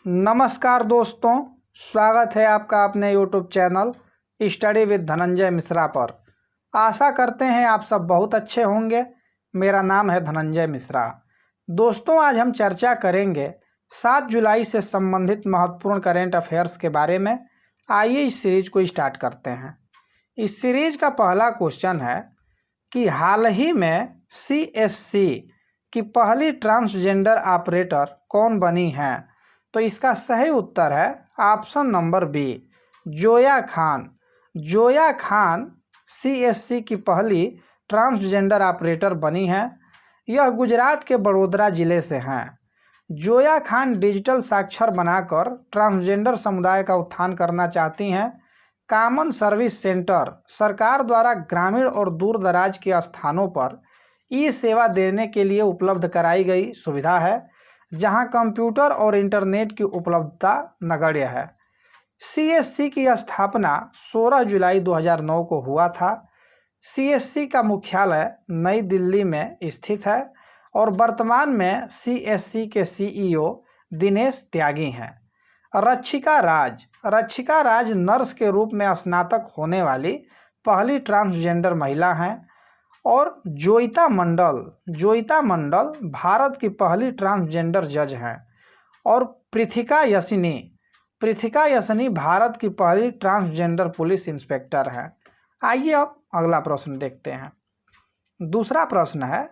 नमस्कार दोस्तों, स्वागत है आपका अपने YouTube channel study with Dhananjay Mishra पर। आशा करते हैं आप सब बहुत अच्छे होंगे। मेरा नाम है धनंजय मिश्रा। दोस्तों, आज हम चर्चा करेंगे 7 जुलाई से संबंधित महत्वपूर्ण करेंट अफेयर्स के बारे में। आइए इस सीरीज को स्टार्ट करते हैं। इस सीरीज का पहला क्वेश्चन है कि हाल ही में CSC की पहली ट्रांसजेंडर ऑपरेटर कौन बनी है? तो इसका सही उत्तर है option number B, Zoya Khan. Zoya Khan CSC की पहली ट्रांसजेंडर ऑपरेटर बनी है। यह गुजरात के बड़ोदरा जिले से हैं। जोया खान डिजिटल साक्षर बनाकर ट्रांसजेंडर समुदाय का उत्थान करना चाहती हैं। कॉमन सर्विस सेंटर सरकार द्वारा ग्रामीण और दूर दराज के स्थानों पर सेवा देने के लिए उपलब्ध कराई गई सुविधा है, जहां कंप्यूटर और इंटरनेट की उपलब्धता नगण्य है। CSC की स्थापना 16 जुलाई 2009 को हुआ था। CSC का मुख्यालय नई दिल्ली में स्थित है और वर्तमान में CSC के CEO दिनेश त्यागी हैं। रक्षिका राज नर्स के रूप में स्नातक होने वाली पहली ट्रांसजेंडर महिला हैं। और जोइता मंडल भारत की पहली ट्रांसजेंडर जज हैं। और पृथिका यशनी भारत की पहली ट्रांसजेंडर पुलिस इंस्पेक्टर हैं। आइए अब अगला प्रश्न देखते हैं। दूसरा प्रश्न है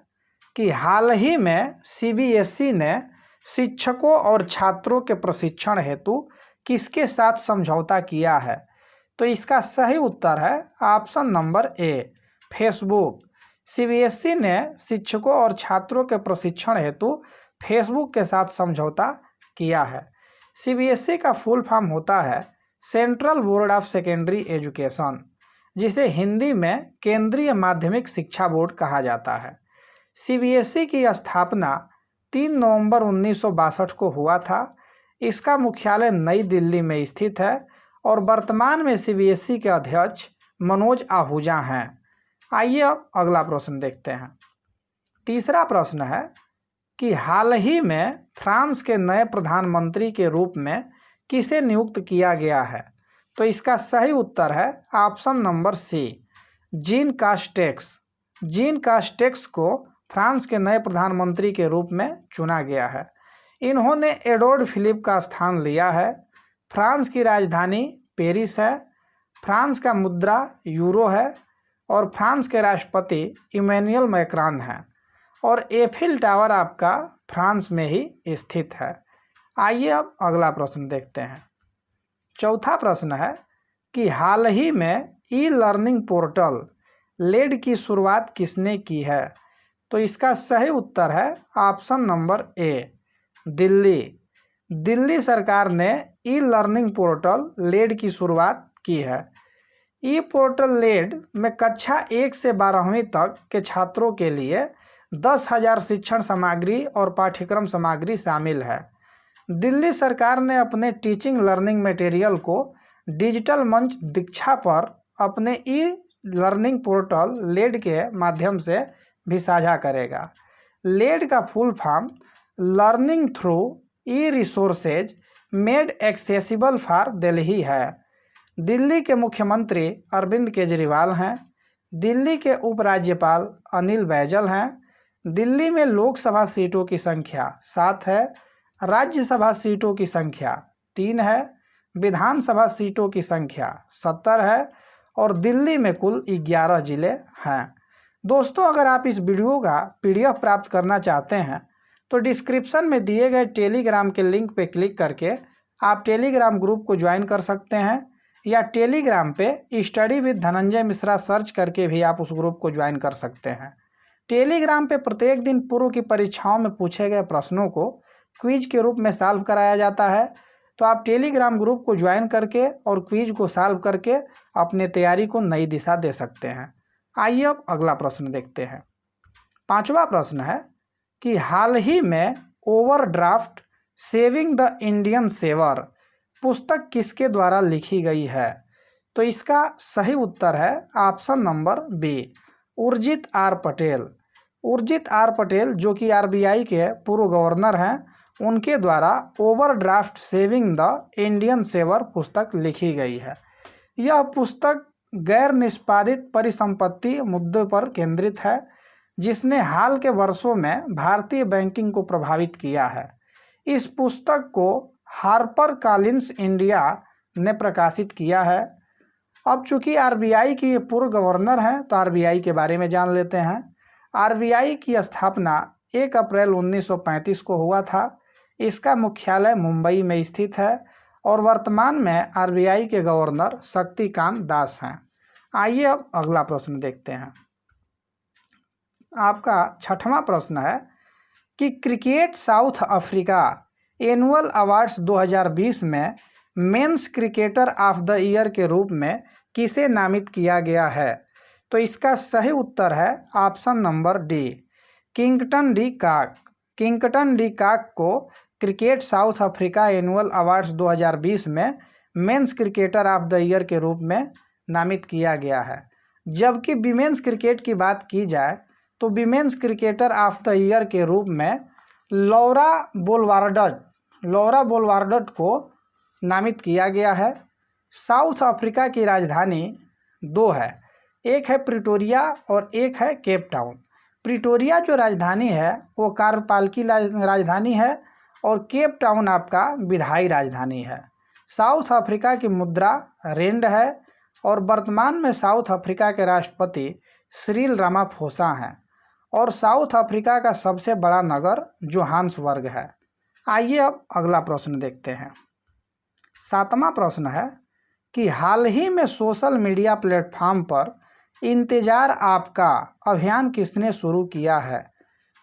कि हाल ही में CBSE ने शिक्षकों और छात्रों के प्रशिक्षण हेतु किसके साथ समझौता किया है? तो इसका सही उत्तर है option number A, Facebook. CBSE ने शिक्षकों और छात्रों के प्रशिक्षण हेतु फेसबुक के साथ समझौता किया है। CBSE का फुल फॉर्म होता है central board of secondary education, जिसे हिंदी में केंद्रीय माध्यमिक शिक्षा बोर्ड कहा जाता है। CBSE की स्थापना 3 नवंबर 1962 को हुआ था। इसका मुख्यालय नई दिल्ली में स्थित है और वर्तमान में CBSE के अध्यक्ष मनोज आहूजा हैं। आइए अब अगला प्रश्न देखते हैं। तीसरा प्रश्न है कि हाल ही में फ्रांस के नए प्रधानमंत्री के रूप में किसे नियुक्त किया गया है? तो इसका सही उत्तर है option number C, Jean Castex को फ्रांस के नए प्रधानमंत्री के रूप में चुना गया है। इन्होंने एडोर्ड फिलिप का स्थान लिया है। फ्रांस की राजधानी पेरिस है। फ्रांस का मुद्रा यूरो है और फ्रांस के राष्ट्रपति इमैनुअल मैक्रॉन हैं। और एफिल टावर आपका फ्रांस में ही स्थित है। आइए अब अगला प्रश्न देखते हैं। चौथा प्रश्न है कि हाल ही में लर्निंग पोर्टल लेड की शुरुआत किसने की है? तो इसका सही उत्तर है ऑप्शन नंबर ए, दिल्ली सरकार ने लर्निंग पोर्टल लेड की शुरुआत की है। पोर्टल लेड में कक्षा 1 से 12वीं तक के छात्रों के लिए 10,000 शिक्षण सामग्री और पाठ्यक्रम सामग्री शामिल है। दिल्ली सरकार ने अपने टीचिंग लर्निंग मटेरियल को डिजिटल मंच दीक्षा पर अपने लर्निंग पोर्टल लेड के माध्यम से भी साझा करेगा। लेड का full form learning through resources made accessible for Delhi है। दिल्ली के मुख्यमंत्री अरविंद केजरीवाल हैं। दिल्ली के उपराज्यपाल अनिल बैजल हैं। दिल्ली में लोकसभा सीटों की संख्या 7 है। राज्यसभा सीटों की संख्या 3 है। विधानसभा सीटों की संख्या 70 है और दिल्ली में कुल 11 जिले हैं। दोस्तों, अगर आप इस वीडियो का PDF प्राप्त करना चाहते हैं तो डिस्क्रिप्शन में दिए गए टेलीग्राम के लिंक पर क्लिक करके आप टेलीग्राम ग्रुप को ज्वाइन कर सकते हैं, या टेलीग्राम पे study with Dhananjay Mishra search करके भी आप उस ग्रुप को ज्वाइन कर सकते हैं। टेलीग्राम पे प्रत्येक दिन पूर्व की परीक्षाओं में पूछे गए प्रश्नों को क्विज के रूप में सॉल्व कराया जाता है। तो आप टेलीग्राम ग्रुप को ज्वाइन करके और क्विज को सॉल्व करके अपने तैयारी को नई दिशा दे सकते हैं। आइए अब अगला प्रश्न देखते हैं। पांचवा प्रश्न है कि हाल ही में overdraft saving the Indian saver पुस्तक किसके द्वारा लिखी गई है? तो इसका सही उत्तर है option number B, Urjit R Patel, जो कि RBI के पूर्व गवर्नर हैं, उनके द्वारा overdraft saving the Indian saver पुस्तक लिखी गई है। यह पुस्तक गैर निष्पादित परिसंपत्ति मुद्दों पर केंद्रित है, जिसने हाल के वर्षों में भारतीय बैंकिंग को प्रभावित किया है। इस पुस्तक को हार्पर कॉलिन्स इंडिया ने प्रकाशित किया है। अब चूंकि आरबीआई की पूर्व गवर्नर हैं, तो आरबीआई के बारे में जान लेते हैं। आरबीआई की स्थापना 1 अप्रैल 1935 को हुआ था। इसका मुख्यालय मुंबई में स्थित है और वर्तमान में आरबीआई के गवर्नर शक्तिकांत दास हैं। आइए अब अगला प्रश्न देखते हैं। आपका 6वां प्रश्न है कि cricket South Africa annual awards 2020 में men's cricketer of the year के रूप में किसे नामित किया गया है? तो इसका सही उत्तर है option number D, Quinton de Kock. Quinton de Kock को cricket South Africa annual awards 2020 में men's cricketer of the year के रूप में नामित किया गया है। जबकि विमेंस क्रिकेट की बात की जाए तो women's cricketer of the year के रूप में लौरा बोलवार्डट को नामित किया गया है। साउथ अफ्रीका की राजधानी 2 है, एक है प्रिटोरिया और एक है केप टाउन। प्रिटोरिया जो राजधानी है वो कार्यपालिकी राजधानी है और केप टाउन आपका विधायी राजधानी है। साउथ अफ्रीका की मुद्रा रेंड है और वर्तमान में साउथ अफ्रीका के राष्ट्रपति सिरिल रामाफोसा हैं और साउथ अफ्रीका का सबसे बड़ा नगर जोहान्सबर्ग है। आइए अब अगला प्रश्न देखते हैं। 7वां प्रश्न है कि हाल ही में सोशल मीडिया प्लेटफॉर्म पर इंतजार आपका अभियान किसने शुरू किया है?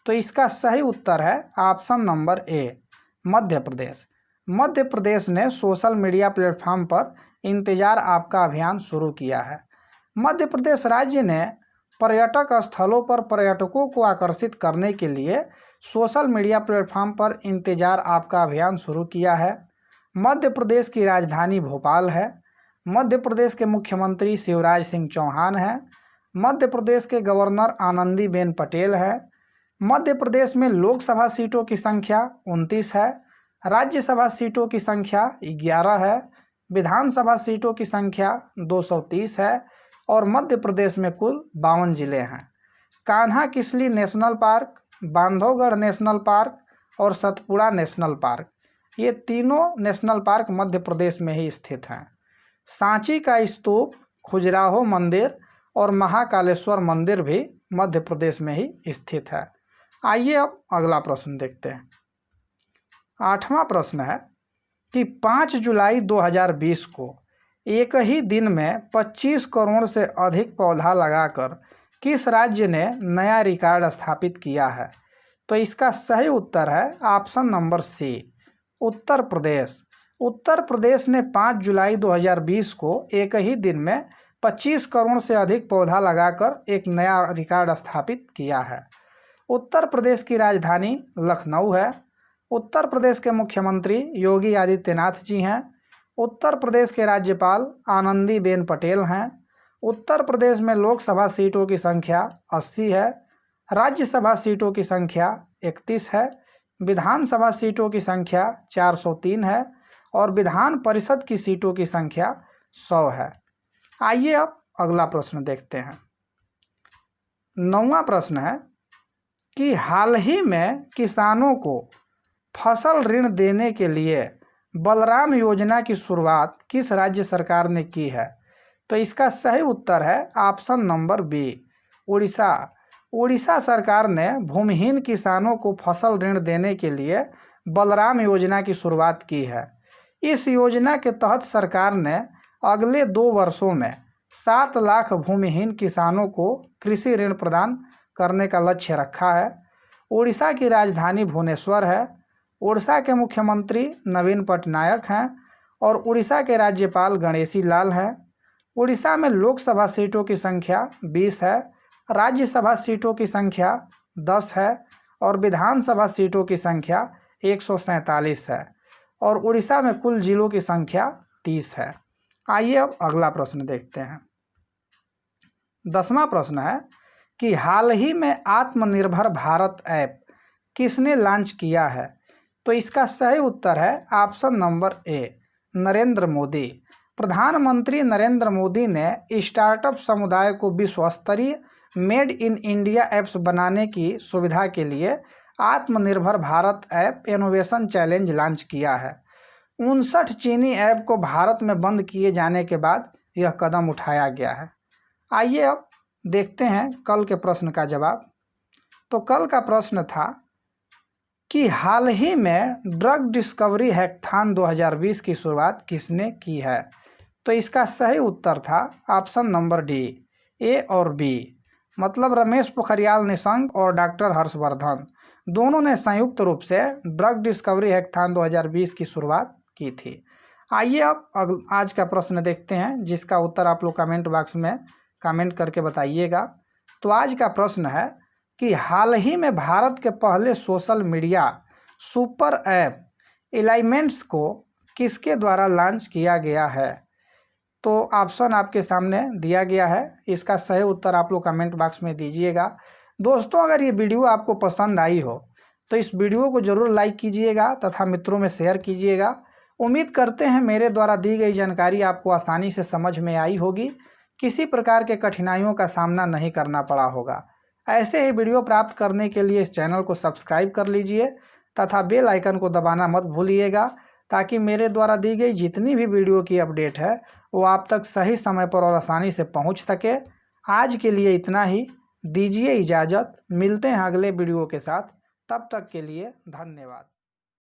तो इसका सही उत्तर है option number A, Madhya Pradesh. Madhya Pradesh ने सोशल मीडिया प्लेटफॉर्म पर इंतजार आपका अभियान शुरू किया है। मध्य प्रदेश राज्य ने पर्यटक स्थलों पर पर्यटकों को आकर्षित करने के लिए सोशल मीडिया प्लेटफॉर्म पर इंतजार आपका अभियान शुरू किया है। मध्य प्रदेश की राजधानी भोपाल है। मध्य प्रदेश के मुख्यमंत्री शिवराज सिंह चौहान हैं। मध्य प्रदेश के गवर्नर आनंदीबेन पटेल हैं। मध्य प्रदेश में लोकसभा सीटों की संख्या 29 है, राज्यसभा सीटों की संख्या 11 है, विधानसभा सीटों की संख्या 230 है और मध्य प्रदेश में कुल 52 जिले हैं। Kanha Kisli national park, Bandhavgarh national park और सतपुड़ा नेशनल पार्क, ये तीनों नेशनल पार्क मध्य प्रदेश में ही स्थित हैं। सांची का स्तूप, खजुराहो मंदिर और महाकालेश्वर मंदिर भी मध्य प्रदेश में ही स्थित है। आइए अब अगला प्रश्न देखते हैं। 8वां प्रश्न है कि 5 जुलाई 2020 को एक ही दिन में 25 करोड़ से अधिक पौधा लगाकर किस राज्य ने नया रिकॉर्ड स्थापित किया है? तो इसका सही उत्तर है ऑप्शन नंबर सी, उत्तर प्रदेश। उत्तर प्रदेश ने 5 जुलाई 2020 को एक ही दिन में 25 करोड़ से अधिक पौधा लगाकर एक नया रिकॉर्ड स्थापित किया है। उत्तर प्रदेश की राजधानी लखनऊ है। उत्तर प्रदेश के मुख्यमंत्री योगी आदित्यनाथ जी हैं। उत्तर प्रदेश के राज्यपाल आनंदीबेन पटेल हैं। उत्तर प्रदेश में लोकसभा सीटों की संख्या 80 है, राज्यसभा सीटों की संख्या 31 है, विधानसभा सीटों की संख्या 403 है और विधान परिषद की सीटों की संख्या 100 है। आइए अब अगला प्रश्न देखते हैं। 9वां प्रश्न है कि हाल ही में किसानों को फसल ऋण देने के लिए बलराम योजना की शुरुआत किस राज्य सरकार ने की है? तो इसका सही उत्तर है option number B, Orissa. Orissa सरकार ने भूमिहीन किसानों को फसल ऋण देने के लिए बलराम योजना की शुरुआत की है। इस योजना के तहत सरकार ने अगले 2 वर्षों में 7 लाख भूमिहीन किसानों को कृषि ऋण प्रदान करने का लक्ष्य रखा है। उड़ीसा की राजधानी भुवनेश्वर है। उड़ीसा के मुख्यमंत्री नवीन पटनायक हैं और उड़ीसा के राज्यपाल गणेशी लाल हैं। उड़ीसा में लोकसभा सीटों की संख्या 20 है, राज्यसभा सीटों की संख्या 10 है और विधानसभा सीटों की संख्या 147 है और उड़ीसा में कुल जिलों की संख्या 30 है। आइए अब अगला प्रश्न देखते हैं। 10वां प्रश्न है कि हाल ही में आत्मनिर्भर भारत ऐप किसने लॉन्च किया है? तो इसका सही उत्तर है option number A, Narendra Modi. प्रधानमंत्री नरेंद्र मोदी ने स्टार्टअप समुदाय को विश्व स्तरीय मेड इन इंडिया ऐप्स बनाने की सुविधा के लिए आत्मनिर्भर Bharat app innovation challenge launch किया है। 59 चीनी ऐप को भारत में बंद किए जाने के बाद यह कदम उठाया गया है। आइए अब देखते हैं कल के प्रश्न का जवाब। तो कल का प्रश्न था कि हाल ही में ड्रग डिस्कवरी हैकाथॉन 2020 की शुरुआत किसने की है? तो इसका सही उत्तर था ऑप्शन नंबर डी, ए और बी, मतलब रमेश पोखरियाल निशंक और डॉक्टर हर्षवर्धन दोनों ने संयुक्त रूप से ड्रग डिस्कवरी हैकाथॉन 2020 की शुरुआत की थी। आइए अब आज का प्रश्न देखते हैं, जिसका उत्तर आप लोग कमेंट बॉक्स में कमेंट करके बताइएगा। तो आज का प्रश्न है कि हाल ही में भारत के पहले social media super app elements को किसके द्वारा लॉन्च किया गया है? तो ऑप्शन आपके सामने दिया गया है, इसका सही उत्तर आप लोग कमेंट बॉक्स में दीजिएगा। दोस्तों, अगर ये वीडियो आपको पसंद आई हो तो इस वीडियो को ज़रूर लाइक कीजिएगा तथा मित्रों में शेयर कीजिएगा। उम्मीद करते हैं मेरे द्वारा दी गई जानकारी आपको आसानी से समझ में आई होगी, किसी प्रकार के कठिनाइयों का सामना नहीं करना पड़ा होगा। ऐसे ही वीडियो प्राप्त करने के लिए इस चैनल को सब्सक्राइब कर लीजिए तथा बेल आइकन को दबाना मत भूलिएगा, ताकि मेरे द्वारा दी गई जितनी भी वीडियो की अपडेट है वो आप तक सही समय पर और आसानी से पहुंच सके। आज के लिए इतना ही, दीजिए इजाज़त। मिलते हैं अगले वीडियो के साथ, तब तक के लिए धन्यवाद।